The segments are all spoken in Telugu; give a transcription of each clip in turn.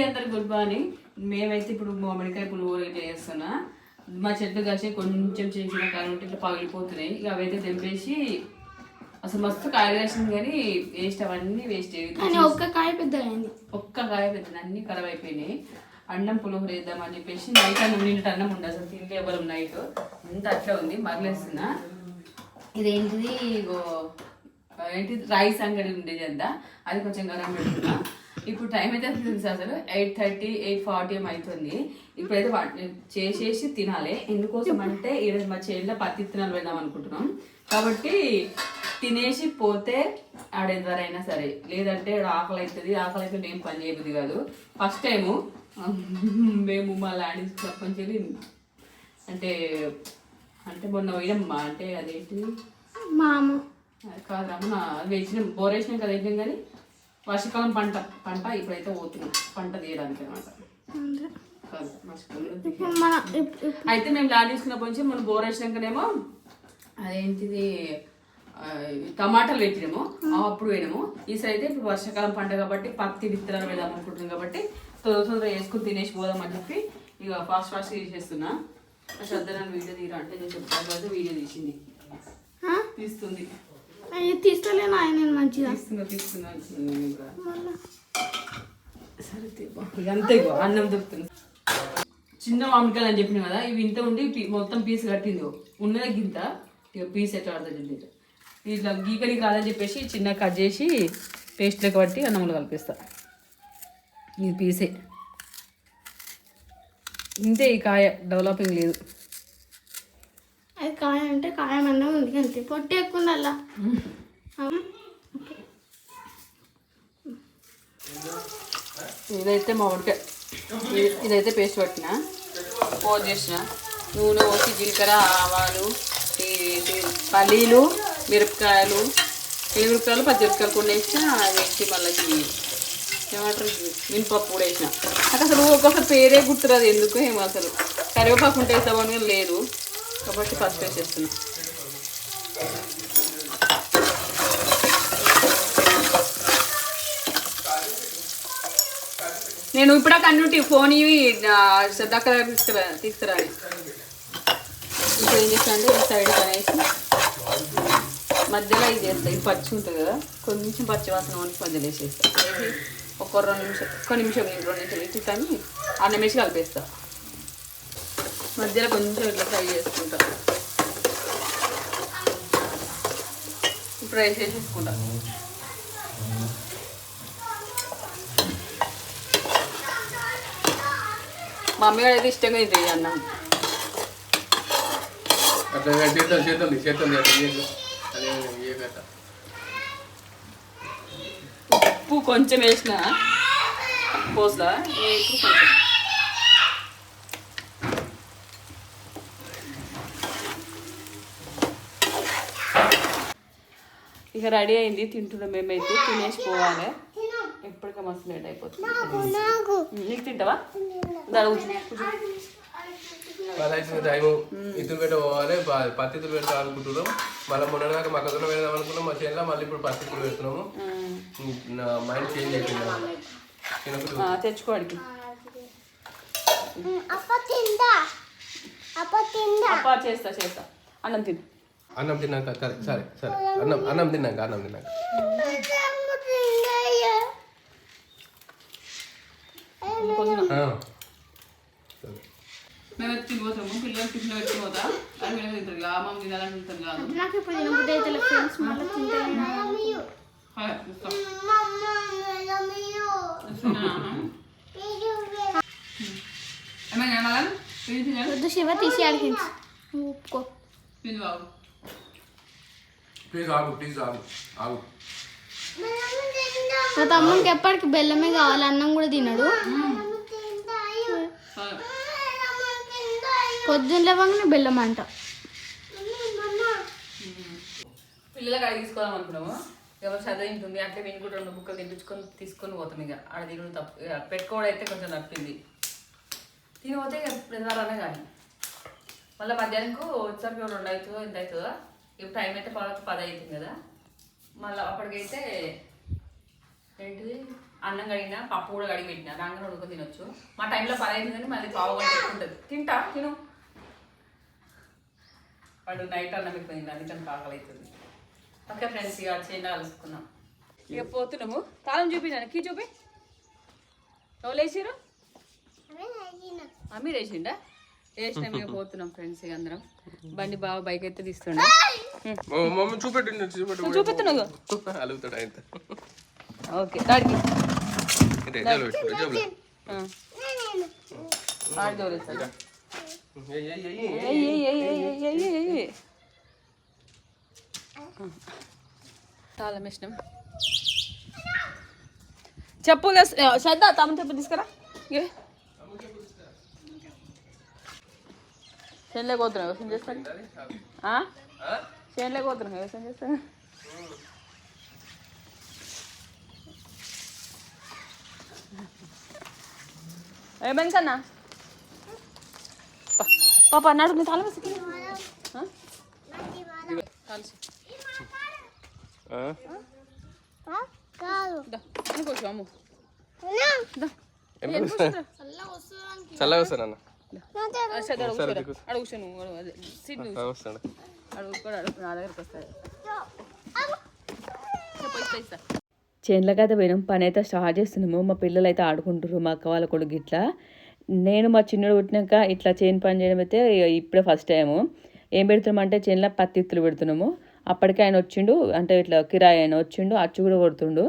అందరికి గుడ్ మార్నింగ్. మేమైతే ఇప్పుడు మామిడికాయ పులిహోర చేస్తున్నా. మా చెట్లు కలిసి కొంచెం చేసిన కాలం ఇట్లా పగిలిపోతున్నాయి. ఇక అవైతే తెంపేసి అసలు మస్తు కాయలు వేసింది కానీ వేస్ట్ అవన్నీ వేస్ట్ ఒక్క కాయ పెద్దది అన్ని ఖరాబ్ అయిపోయినాయి. అన్నం పులిహోర వేద్దామని చెప్పేసి నైట్ అన్నం నిన్నటి అన్నం ఉండే అసలు తిండి ఎవరు నైట్ అంత అట్లా ఉంది మరలేస్తున్నా. ఇదేంటిది ఏంటిది రైస్ అంగడి ఉండేది అంతా అది కొంచెం గరం పెడుతున్నా. ఇప్పుడు టైం అయితే తెలుసు అసలు 8:30 8:40 అవుతుంది. ఇప్పుడైతే చేసేసి తినాలి. ఎందుకోసం అంటే ఈరోజు మా చేనులో పత్తి విత్తనాలు పెడదాం అనుకుంటున్నాం. కాబట్టి తినేసి పోతే ఆడెవరైనా సరే, లేదంటే ఆకలి అవుతుంది. ఆకలి అయితే నేను పని చేయబుద్ది కాదు. ఫస్ట్ టైము మేము మా ల్యాండ్ తప్పనిసరి అంటే అంటే మొన్న పోయినమ్మా అంటే అదేంటి కాదమ్మ వేసిన బోరేసినాం కదా వేసినాం కానీ వర్షాకాలం పంట ఇప్పుడైతే పోతున్నాం పంట తీయడానికి అనమాట. అయితే మేము ల్యాండ్ తీసుకున్నప్పటి నుంచి మనం బోర్ వేసినాకనేమో అదేంటిది టమాటాలు పెట్టినాము అప్పుడు పోయినాము. ఈసారి అయితే ఇప్పుడు వర్షాకాలం పంట కాబట్టి పత్తి విత్తనాలు పెడదాం అనుకుంటున్నాం. కాబట్టి తొందరగా వేసుకుని తినేసి పోదామని చెప్పి ఇక ఫాస్ట్ తీసేస్తున్నా. శ్రద్ధ వీడియో తీరా అంటే నేను చెప్తాను వీడియో తీసింది తీస్తుంది తీస్తలేను ఆయన మంచిగా తీస్తున్నా సరే అంతే అన్నం దొరుకుతుంది. చిన్న మామిడికాయలు అని చెప్పిన కదా ఇవి ఇంత ఉండి మొత్తం పీస్ కట్టింది ఉన్నది గింత. ఇక పీస్ ఎట్లా పడుతుంది ఇట్లా గీకడికి రాదని చెప్పేసి చిన్న కట్ చేసి పేస్ట్ లెక్క బట్టి అన్నంలో కలిపిస్తా. ఇది పీసే ఇంతే. ఈ కాయ డెవలపింగ్ లేదు. అది కాయ అంటే కాయమన్నా ఉంది అంతే పొట్టి ఎక్కువ ఉండాలా. ఇదైతే మామిడికాయ ఇదైతే పేస్ట్ పట్టిన పోజ్ చేసిన నూనె పోసి జీలకర్ర ఆవాలు పల్లీలు మిరపకాయలు మిరపకాయలు పచ్చిమిరపకాయలు కూడా వేసిన వేసి మళ్ళీ ఏమంటారు మినపప్పు కూడా వేసిన. నాకు అసలు ఒక్కొక్కసారి పేరే గుర్తురాదు ఎందుకు ఏమో అసలు. కరివేపాకు ఉంటే వేస్తామని లేదు కాబట్టి ఫస్ట్ వేసేస్తున్నా. నేను ఇప్పుడు కన్నుంటి ఫోన్ ఇవి దగ్గర తీసుకురాలి. ఇప్పుడు ఏం చేస్తా అంటే సైడ్ కనేసి మధ్యలో ఇది చేస్తాను. ఇది పచ్చి ఉంటుంది కదా కొంచెం పచ్చి వాసన వంటి మధ్యలో వేసేస్తాను. ఒక 2 నిమిషం 2 నిమిషాలు ఇటు కానీ అన్నం వేసి కలిపేస్తా. మధ్యలో కొంచెం ఇట్లా ఫ్రై చేసుకుంటా. ఇప్పుడు రైస్ వేసేసుకుంటా. మా అమ్మగారు అయితే ఇష్టంగా ఇది అన్నం. ఉప్పు కొంచెం వేసిన పోస్లా ఇప్పుడు కొంచెం ఇక రెడీ అయింది. తింటున్నాం మేమైతే. తినేసి పోవాలి. ఎప్పటికీ మస్తు లేట్ అయిపోతుంది. నీకు తింటావా? టైము ఇతులు పెట్ట పోవాలి. పత్తి ఇతులు పెడతాం అనుకుంటున్నాం. మళ్ళీ మొన్నదాకా మొక్కజొన్న పెడదాం అనుకున్నాం. మా చేనులో మళ్ళీ ఇప్పుడు పత్తి ఇతులు పెడుతున్నాము. మైండ్ చేంజ్ అయిపోయింది. తెచ్చుకోవడానికి చేస్తా. అన్నం తిను. అన్నం తిన్నాక సరే అన్నం తిన్నాక మేము తినిపోతాము. పిల్లలు టిఫిన్ పెట్టిపోతా అని మేము తింటారు. అమ్మ తినాలని తింటాం కాదు. నాకు ఇప్పుడు తినబుద్ధి ఫ్రెండ్స్ మళ్ళీ తింటాను. శివ తీసి అడిగి ఒప్పుకో. మా తమ్మునికి ఎప్పటికి బెల్లమే కావాలి. అన్నం కూడా తినడు. పొద్దున్న లేవగానే బెల్లం అంట. పిల్లలకి అడిగి తీసుకోవాలని అనుకున్నాము. ఎవరు చదివింటుంది అంటే మేము కూడా 2 బుక్కలు తినిపించుకొని తీసుకొని పోతాం. ఇక ఆడ తినడం తప్పు. పెట్టుకోవడం అయితే కొంచెం తప్పింది. తినిపోతే ఇక ప్రధానమే కానీ మళ్ళీ మధ్యాహ్నంకు వచ్చేసరికి 2 అవుతుందో ఎంత అవుతుందో. ఇప్పుడు టైం అయితే 10 అవుతుంది కదా. మళ్ళీ అప్పటికైతే ఏంటిది అన్నం కడిగినా పప్పు కూడా కడిగి పెట్టినా రాంగన ఉడక తినొచ్చు. మా టైంలో 10 అవుతుందని మళ్ళీ పావు గంట ఎక్కువ ఉంటుంది. తింటా తిను. వాడు నైట్ అన్నం ఎక్కువ తింటా, అందుకని కాకలు అవుతుంది. ఓకే ఫ్రెండ్స్, ఇక చేయండి కలుసుకున్నాం. ఇక పోతున్నాము. తాళం చూపించాను, కీ చూపి. ఎవరు వేసిరు? అమ్మి వేసిండా? వేసినాం. ఇక పోతున్నాం ఫ్రెండ్స్. ఇక అందరం బండి బాగా బైక్ అయితే తీస్తుండే. చూపెత్తున్నావు అలుగుతాడు ఆయన. ఓకే డాడీ తాళం వేసినాం. చెప్పులు శ్రద్ధ తమ చెప్పు తీసుకురా. చేనులోకి పోతున్నావు, వ్యవసాయం చేస్తాను. చేనులోకి పోతున్నావు, వ్యవసాయం చేస్తాను. ఏమైంది కన్నా? పాప అన్నాడు నీ తాళం వేసి అమ్ము చల్లగా వస్తానన్న. చేనులకి అయితే పోయినాం. పని అయితే స్టార్ట్ చేస్తున్నాము. మా పిల్లలు అయితే ఆడుకుంటారు, మా అక్క వాళ్ళ కొడుకు ఇట్లా. నేను మా చిన్నోడు పుట్టినాక ఇట్లా చేను పని చేయడం అయితే ఇప్పుడే ఫస్ట్ టైము. ఏం పెడుతున్నామంటే చేనులో పత్తి ఇత్తులు పెడుతున్నాము. అప్పటికే ఆయన వచ్చిండు, అంటే ఇట్లా కిరాయి ఆయన వచ్చిండు, అచ్చు కూడా కొడుతుండు.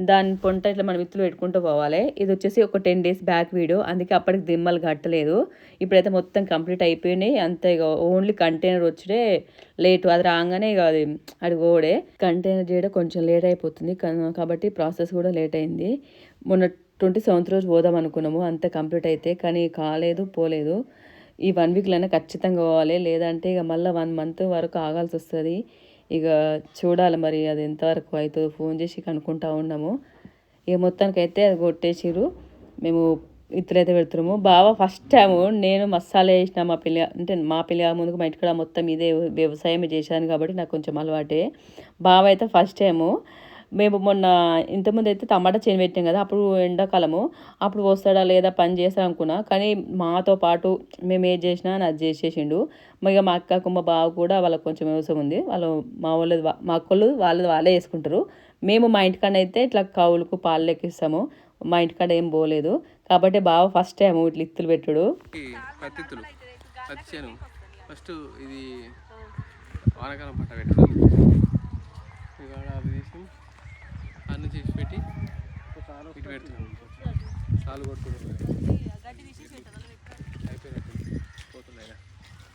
దాని పొంట ఇట్లా మనం ఇత్తులు పెట్టుకుంటూ పోవాలి. ఇది వచ్చేసి ఒక 10 days బ్యాక్ వీడియో, అందుకే అప్పటికి దిమ్మలు కట్టలేదు. ఇప్పుడైతే మొత్తం కంప్లీట్ అయిపోయినాయి. అంతే ఇక ఓన్లీ కంటైనర్ వచ్చే లేటు. అది రాగానే ఇక అది ఓడే కంటైనర్ చేయడం కొంచెం లేట్ అయిపోతుంది కాబట్టి ప్రాసెస్ కూడా లేట్ అయింది. మొన్న 27th రోజు పోదాం అనుకున్నాము, అంత కంప్లీట్ అయితే, కానీ కాలేదు, పోలేదు. ఈ 1 weekలోనే ఖచ్చితంగా పోవాలి, లేదంటే ఇక మళ్ళీ 1 month వరకు ఆగాల్సి వస్తుంది. ఇక చూడాలి మరి అది ఎంతవరకు అవుతుందో. ఫోన్ చేసి కనుక్కుంటా ఉన్నాము. ఇక మొత్తానికైతే అది కొట్టేసిరు. మేము ఇత్తులైతే పెడుతున్నాము. బాగా ఫస్ట్ టైము నేను మసాలా వేసిన మా పెళ్ళి ముందుకు మా ఇంటికాడ మొత్తం ఇదే వ్యవసాయం చేశాను కాబట్టి నాకు కొంచెం అలవాటే. బావ అయితే ఫస్ట్ టైము. మేము మొన్న ఇంతకుముందు అయితే టమాటా చేను పెట్టాం కదా, అప్పుడు ఎండాకాలము, అప్పుడు వస్తాడా లేదా పని చేస్తా అనుకున్నా. కానీ మాతో పాటు మేము ఏది చేసినా అది చేసేసిండు. ఇక మా అక్కకు మా బావ కూడా వాళ్ళకి కొంచెం వ్యవసాయం ఉంది. వాళ్ళు మా అక్కలు వాళ్ళే వేసుకుంటారు. మేము మా ఇంటికాడ అయితే ఇట్లా కౌలుకు పాలు లెక్కిస్తాము. మా ఇంటికాడ ఏం పోలేదు కాబట్టి బావ ఫస్ట్ టైం ఇట్లా ఇత్తులు పెట్టుడు. పత్తిత్తులు వచ్చాను ఫస్ట్. ఇది వానకాలం పంట పెట్టాను. అన్ని చేసి పెట్టి ఇటు పెడుతున్నాను. సాలు కొట్టుకుంటున్నాను. అయిపోయినట్టు పోతున్నాయి.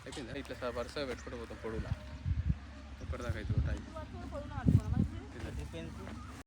అయిపోయిందా? ఇట్లా వరుసగా పెట్టుకుంటూ పోతాం పొడుగులా. ఎప్పటిదాకా అవుతుంది.